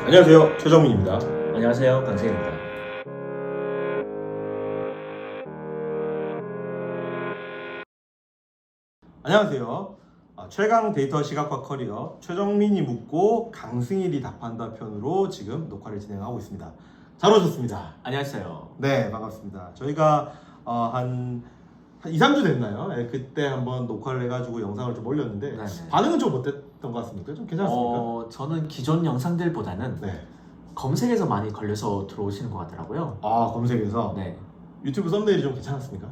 안녕하세요, 최정민입니다. 안녕하세요, 강세입니다. 안녕하세요. 최강 데이터 시각화 커리어 최정민이 묻고 강승일이 답한다 편으로 지금 녹화를 진행하고 있습니다. 잘 오셨습니다. 안녕하세요. 네, 반갑습니다. 저희가 한 2, 3주 됐나요? 네, 그때 한번 녹화를 해가지고 영상을 좀 올렸는데 네네. 반응은 좀 어땠던 것 같습니까? 좀 괜찮았습니까? 저는 기존 영상들보다는 네. 검색에서 많이 걸려서 들어오시는 것 같더라고요. 검색에서 네. 유튜브 썸네일이 좀 괜찮았습니까?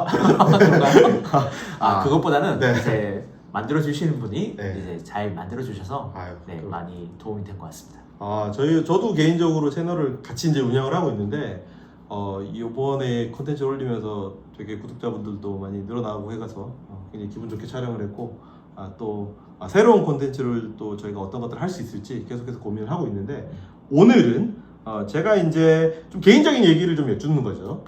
그런가요? 그것보다는 네. 이제 만들어 주시는 분이 네. 이제 잘 만들어 주셔서 아유, 네, 많이 도움이 된 것 같습니다. 저도 개인적으로 채널을 같이 이제 운영을 하고 있는데, 이번에 콘텐츠를 올리면서 되게 구독자분들도 많이 늘어나고 해가서 굉장히 기분 좋게 촬영을 했고, 새로운 콘텐츠를 또 저희가 어떤 것들을 할 수 있을지 계속해서 고민을 하고 있는데, 오늘은 제가 이제 좀 개인적인 얘기를 좀 여쭙는 거죠.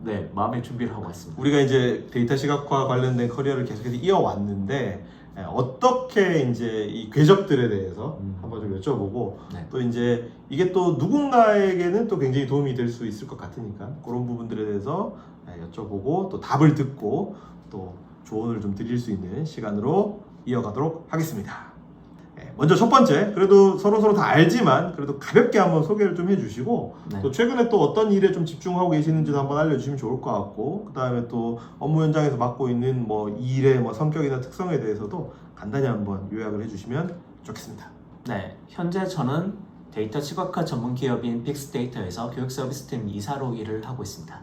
네, 마음의 준비를 하고 왔습니다. 우리가 이제 데이터 시각화 관련된 커리어를 계속해서 이어왔는데, 어떻게 이제 이 궤적들에 대해서 한번 좀 여쭤보고, 네. 또 이제 이게 또 누군가에게는 또 굉장히 도움이 될 수 있을 것 같으니까 그런 부분들에 대해서 여쭤보고 또 답을 듣고 또 조언을 좀 드릴 수 있는 시간으로 이어가도록 하겠습니다. 먼저 첫 번째, 그래도 서로 다 알지만 그래도 가볍게 한번 소개를 좀 해주시고, 네. 또 최근에 또 어떤 일에 좀 집중하고 계시는지도 한번 알려주시면 좋을 것 같고, 그 다음에 또 업무 현장에서 맡고 있는 뭐 일의 뭐 성격이나 특성에 대해서도 간단히 한번 요약을 해주시면 좋겠습니다. 네, 현재 저는 데이터 시각화 전문 기업인 빅스데이터에서 교육 서비스팀 이사로 일을 하고 있습니다.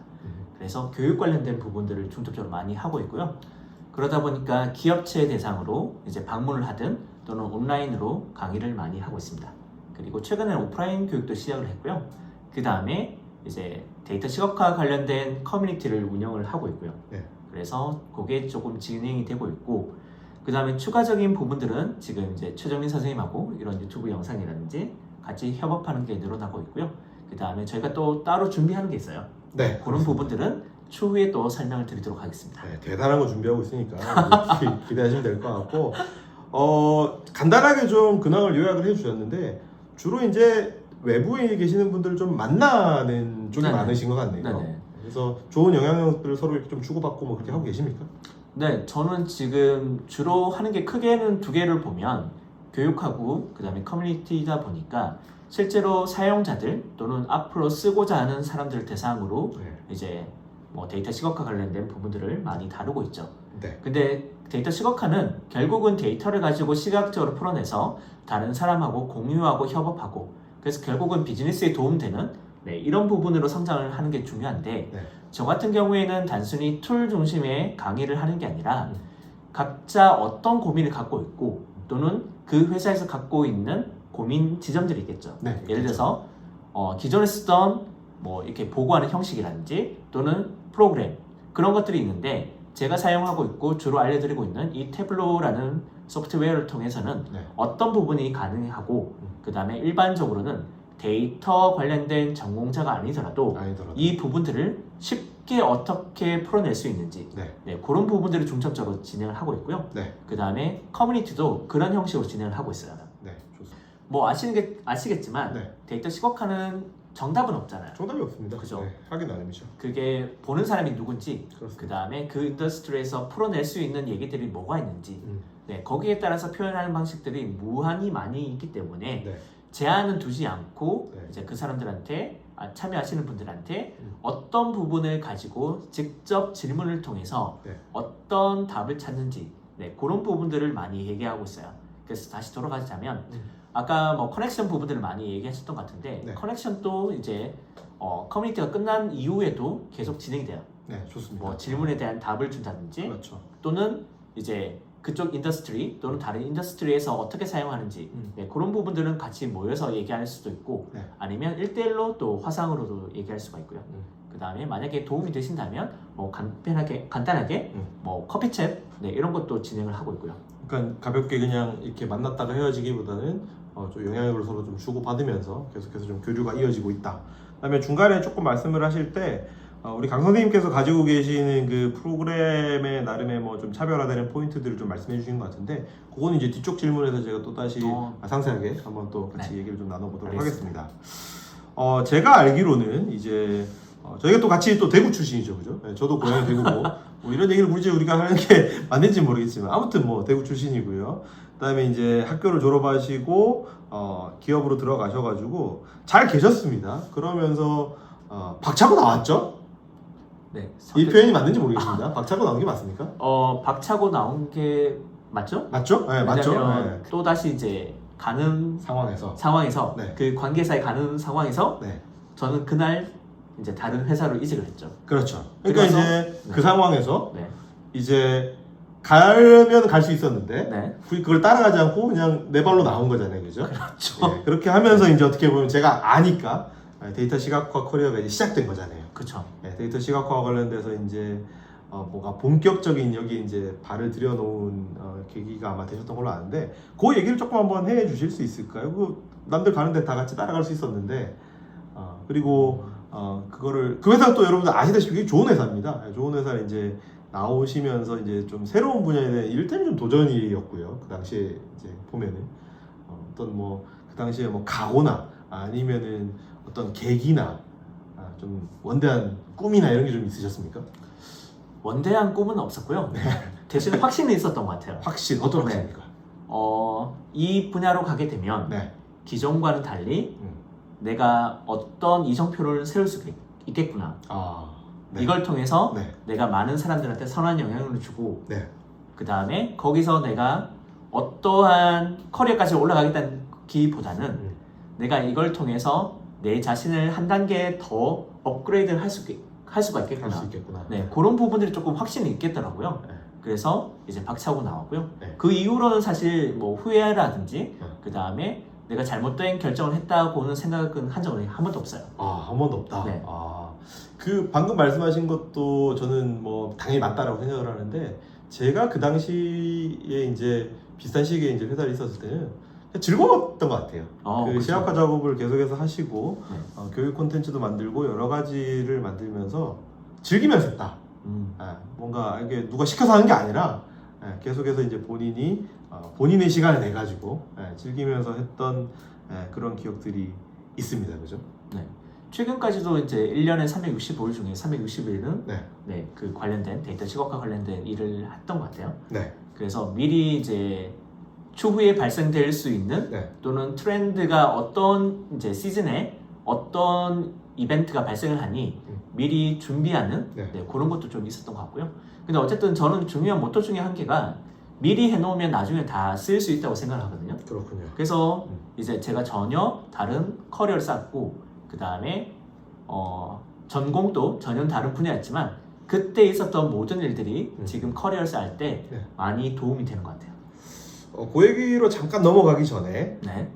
그래서 교육 관련된 부분들을 중점적으로 많이 하고 있고요. 그러다 보니까 기업체 대상으로 이제 방문을 하든 또는 온라인으로 강의를 많이 하고 있습니다. 그리고 최근에는 오프라인 교육도 시작을 했고요. 그 다음에 이제 데이터 시각화 관련된 커뮤니티를 운영을 하고 있고요. 네. 그래서 그게 조금 진행이 되고 있고, 그 다음에 추가적인 부분들은 지금 이제 최정민 선생님하고 이런 유튜브 영상이라든지 같이 협업하는 게 늘어나고 있고요. 그 다음에 저희가 또 따로 준비하는 게 있어요. 네, 그런 부분들은 추후에 또 설명을 드리도록 하겠습니다. 네, 대단한 거 준비하고 있으니까 기대하시면 될 것 같고, 간단하게 좀 근황을 요약을 해주셨는데, 주로 이제 외부에 계시는 분들을 좀 만나는 쪽이 네네. 많으신 것 같네요. 네네. 그래서 좋은 영향력들을 서로 이렇게 좀 주고받고 뭐 그렇게 하고 계십니까? 네, 저는 지금 주로 하는 게 크게는 두 개를 보면 교육하고 그 다음에 커뮤니티다 보니까 실제로 사용자들 또는 앞으로 쓰고자 하는 사람들을 대상으로 네. 이제 뭐 데이터 시각화 관련된 부분들을 많이 다루고 있죠. 네. 근데 데이터 시각화는 결국은 데이터를 가지고 시각적으로 풀어내서 다른 사람하고 공유하고 협업하고, 그래서 결국은 비즈니스에 도움되는 이런 부분으로 성장을 하는 게 중요한데, 네. 저 같은 경우에는 단순히 툴 중심의 강의를 하는 게 아니라 각자 어떤 고민을 갖고 있고 또는 그 회사에서 갖고 있는 고민 지점들이 있겠죠. 네, 예를 들어서 기존에 쓰던 뭐 이렇게 보고하는 형식이라든지 또는 프로그램, 그런 것들이 있는데, 제가 사용하고 있고 주로 알려드리고 있는 이 태블로라는 소프트웨어를 통해서는 네. 어떤 부분이 가능하고, 그 다음에 일반적으로는 데이터 관련된 전공자가 아니더라도 이 부분들을 쉽게 어떻게 풀어낼 수 있는지, 그런 부분들을 중점적으로 진행을 하고 있고요. 그 다음에 커뮤니티도 그런 형식으로 진행을 하고 있어요. 네, 좋습니다. 뭐 아시겠지만 데이터 시각화는 정답은 없잖아요. 정답이 없습니다. 그죠? 네, 확인 아닙니다. 그게 보는 사람이 누군지, 그렇습니다. 그 다음에 그 인더스트리에서 풀어낼 수 있는 얘기들이 뭐가 있는지, 거기에 따라서 표현하는 방식들이 무한히 많이 있기 때문에 제한은 두지 않고 이제 그 사람들한테 참여하시는 분들한테 어떤 부분을 가지고 직접 질문을 통해서 어떤 답을 찾는지, 그런 부분들을 많이 얘기하고 있어요. 그래서 다시 돌아가자면 아까 뭐 커넥션 부분들을 많이 얘기하셨던 것 같은데, 커넥션도 이제 커뮤니티가 끝난 이후에도 계속 진행이 돼요. 네, 좋습니다. 뭐 질문에 대한 답을 준다든지, 그렇죠. 또는 이제 그쪽 인더스트리 또는 다른 인더스트리에서 어떻게 사용하는지, 그런 부분들은 같이 모여서 얘기할 수도 있고, 아니면 1대1로 또 화상으로도 얘기할 수가 있고요. 그 다음에 만약에 도움이 되신다면 뭐 간단하게 뭐 커피챗 이런 것도 진행을 하고 있고요. 그러니까 가볍게 그냥 이렇게 만났다가 헤어지기보다는 좀 영향력을 서로 좀 주고받으면서 계속해서 좀 교류가 이어지고 있다. 그다음에 중간에 조금 말씀을 하실 때 우리 강 선생님께서 가지고 계시는 그 프로그램의 나름의 뭐 좀 차별화되는 포인트들을 좀 말씀해 주신 것 같은데, 그거는 이제 뒤쪽 질문에서 제가 또 다시 상세하게 한번 또 같이 네. 얘기를 좀 나눠보도록 알겠습니다. 하겠습니다. 제가 알기로는 이제 저희가 또 같이 또 대구 출신이죠, 그죠? 네, 저도 고향이 대구고 뭐 이런 얘기를 굳이 우리가 하는 게 맞는지 모르겠지만 아무튼 뭐 대구 출신이고요. 그다음에 이제 학교를 졸업하시고 기업으로 들어가셔가지고 잘 계셨습니다. 그러면서 박차고 나왔죠? 네. 이 표현이 맞는지 모르겠습니다. 박차고 나온 게 맞습니까? 박차고 나온 게 맞죠? 맞죠? 네, 맞죠. 네. 또 다시 이제 가는 상황에서 네. 그 관계사에 가는 상황에서 네. 저는 그날 이제 다른 회사로 이직을 했죠. 그렇죠. 그러니까 그래서, 이제 그 상황에서 네. 이제 가면 갈 수 있었는데 네. 그걸 따라가지 않고 그냥 내 발로 나온 거잖아요, 그죠? 그렇죠. 네, 그렇게 하면서 이제 어떻게 보면 제가 아니까 데이터 시각화 커리어가 이제 시작된 거잖아요. 그렇죠. 네, 데이터 시각화 관련돼서 이제 뭐가 본격적인 여기 이제 발을 들여놓은 계기가 아마 되셨던 걸로 아는데, 그 얘기를 조금 한번 해 주실 수 있을까요? 그 남들 가는데 다 같이 따라갈 수 있었는데 그리고 그거를 그 회사가 또 여러분들 아시다시피 좋은 회사입니다. 좋은 회사에 이제 나오시면서 이제 좀 새로운 분야에 대한 이를테면 좀 도전이었고요. 그 당시에 이제 보면은 어떤 뭐 그 당시에 뭐 각오나 아니면은 어떤 계기나 좀 원대한 꿈이나 이런 게 좀 있으셨습니까? 원대한 꿈은 없었고요. 대신 확신이 있었던 것 같아요. 확신, 어떤 확신입니까? 이 분야로 가게 되면 네. 기존과는 달리 내가 어떤 이정표를 세울 수 있겠구나. 네. 이걸 통해서 네. 내가 많은 사람들한테 선한 영향을 주고 네. 그 다음에 거기서 내가 어떠한 커리어까지 올라가겠다기보다는 내가 이걸 통해서 내 자신을 한 단계 더 업그레이드를 할 수가 있겠구나. 네, 그런 부분들이 조금 확신이 있겠더라고요. 네. 그래서 이제 박차고 나왔고요. 네. 그 이후로는 사실 뭐 후회라든지 그 다음에 내가 잘못된 결정을 했다고는 생각은 한 적은 한 번도 없어요. 한 번도 없다. 네. 그 방금 말씀하신 것도 저는 뭐 당연히 맞다라고 생각을 하는데, 제가 그 당시에 이제 비슷한 시기에 이제 회사에 있었을 때는 즐거웠던 것 같아요. 그 그렇죠. 시각화 작업을 계속해서 하시고 네. 교육 콘텐츠도 만들고 여러 가지를 만들면서 즐기면서 했다. 뭔가 이게 누가 시켜서 하는 게 아니라 계속해서 이제 본인이 본인의 시간을 내 가지고 즐기면서 했던 그런 기억들이 있습니다, 그죠? 네. 최근까지도 이제 1년에 365일 중에 360일은 네. 그 관련된 데이터 시각화 관련된 일을 했던 것 같아요. 네. 그래서 미리 이제 추후에 발생될 수 있는 네. 또는 트렌드가 어떤 이제 시즌에 어떤 이벤트가 발생을 하니 미리 준비하는 그런 것도 좀 있었던 것 같고요. 근데 어쨌든 저는 중요한 모토 중에 한 개가 미리 해놓으면 나중에 다 쓸 수 있다고 생각을 하거든요. 그렇군요. 그래서 이제 제가 전혀 다른 커리어를 쌓고 그 다음에 전공도 전혀 다른 분야였지만 그때 있었던 모든 일들이 지금 커리어를 쌓을 때 많이 도움이 되는 것 같아요. 그 얘기로 잠깐 넘어가기 전에 네.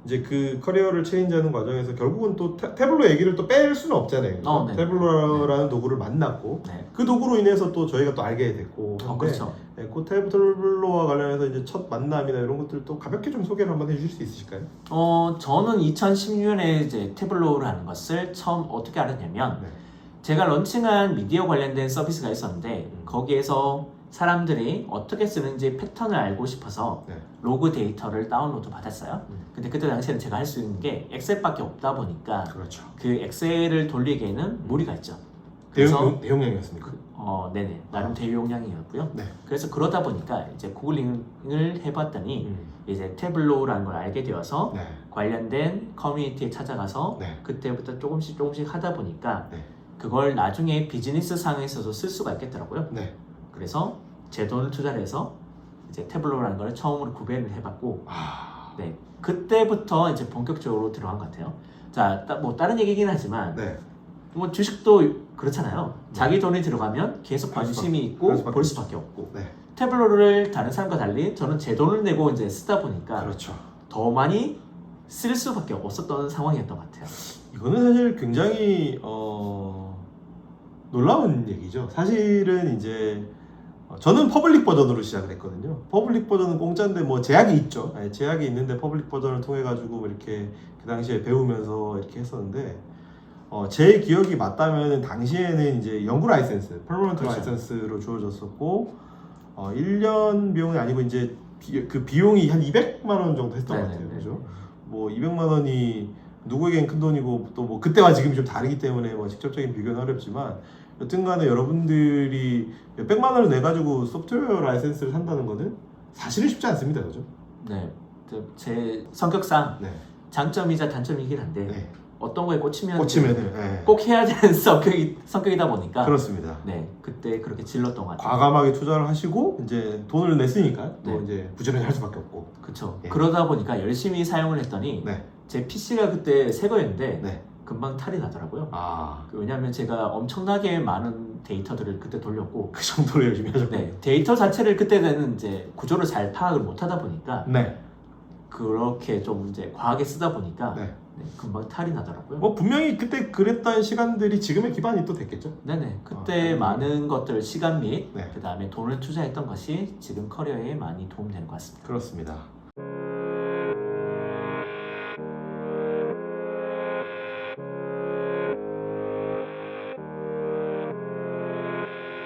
이제 그 커리어를 체인지하는 과정에서 결국은 또 태블로 얘기를 또 뺄 수는 없잖아요. 네. 태블로라는 도구를 만났고 그 도구로 인해서 또 저희가 또 알게 됐고 한데 그렇죠. 그 태블로와 관련해서 이제 첫 만남이나 이런 것들도 가볍게 좀 소개를 한번 해주실 수 있으실까요? 저는 2016년에 이제 태블로를 하는 것을 처음 어떻게 알았냐면 제가 런칭한 미디어 관련된 서비스가 있었는데 거기에서 사람들이 어떻게 쓰는지 패턴을 알고 싶어서 로그 데이터를 다운로드 받았어요. 근데 그때 당시에는 제가 할 수 있는 게 엑셀밖에 없다 보니까 그렇죠. 그 엑셀을 돌리기에는 무리가 있죠. 그래서 대용량이었습니까? 네네, 나름 대용량이었고요. 네. 그래서 그러다 보니까 이제 구글링을 해봤더니 이제 태블로라는 걸 알게 되어서 관련된 커뮤니티에 찾아가서 그때부터 조금씩 하다 보니까 그걸 나중에 비즈니스 상에서도 쓸 수가 있겠더라고요. 그래서 제 돈을 투자를 해서 이제 태블로라는 걸 처음으로 구매를 해봤고, 그때부터 이제 본격적으로 들어간 것 같아요. 자, 뭐 다른 얘기긴 하지만, 뭐 주식도 그렇잖아요. 자기 돈이 들어가면 계속 관심이 있고 볼 수밖에 없고. 태블로를 다른 사람과 달리 저는 제 돈을 내고 이제 쓰다 보니까 더 많이 쓸 수밖에 없었던 상황이었던 것 같아요. 이거는 사실 굉장히 놀라운 얘기죠. 사실은 이제 저는 퍼블릭 버전으로 시작을 했거든요. 퍼블릭 버전은 공짜인데 뭐 제약이 있죠. 제약이 있는데 퍼블릭 버전을 통해 가지고 이렇게 그 당시에 배우면서 이렇게 했었는데 제 기억이 맞다면 당시에는 이제 영구 라이센스, 퍼머넌트 그렇죠. 라이센스로 주어졌었고 1년 비용이 아니고 이제 그 비용이 한 200만 원 정도 했던 것 같아요. 네네네. 그죠? 뭐 200만 원이 누구에겐 큰 돈이고 또 뭐 그때와 지금이 좀 다르기 때문에 뭐 직접적인 비교는 어렵지만 여튼간에 여러분들이 몇백만 원을 내 가지고 소프트웨어 라이센스를 산다는 거는 사실은 쉽지 않습니다. 그죠? 네, 제 성격상 네. 장점이자 단점이긴 한데 네. 어떤 거에 꽂히면은 네. 꼭 해야 되는 성격이다 보니까 그렇습니다. 네, 그때 그렇게 질렀던 것 같아요. 과감하게 투자를 하시고 이제 돈을 냈으니까 또 네. 이제 부지런히 할 수밖에 없고. 그렇죠. 예. 그러다 보니까 열심히 사용을 했더니 네. 제 PC가 그때 새 거였는데 네. 금방 탈이 나더라고요. 아, 왜냐하면 제가 엄청나게 많은 데이터들을 그때 돌렸고 그 정도로 열심히 하셨군요. 네, 데이터 자체를 그때는 이제 구조를 잘 파악을 못하다 보니까 네. 그렇게 좀 이제 과하게 쓰다 보니까 네. 네, 금방 탈이 나더라고요. 뭐 분명히 그때 그랬던 시간들이 지금의 기반이 또 됐겠죠. 네네. 그때 많은 것들 시간 및 네. 그 다음에 돈을 투자했던 것이 지금 커리어에 많이 도움되는 것 같습니다. 그렇습니다.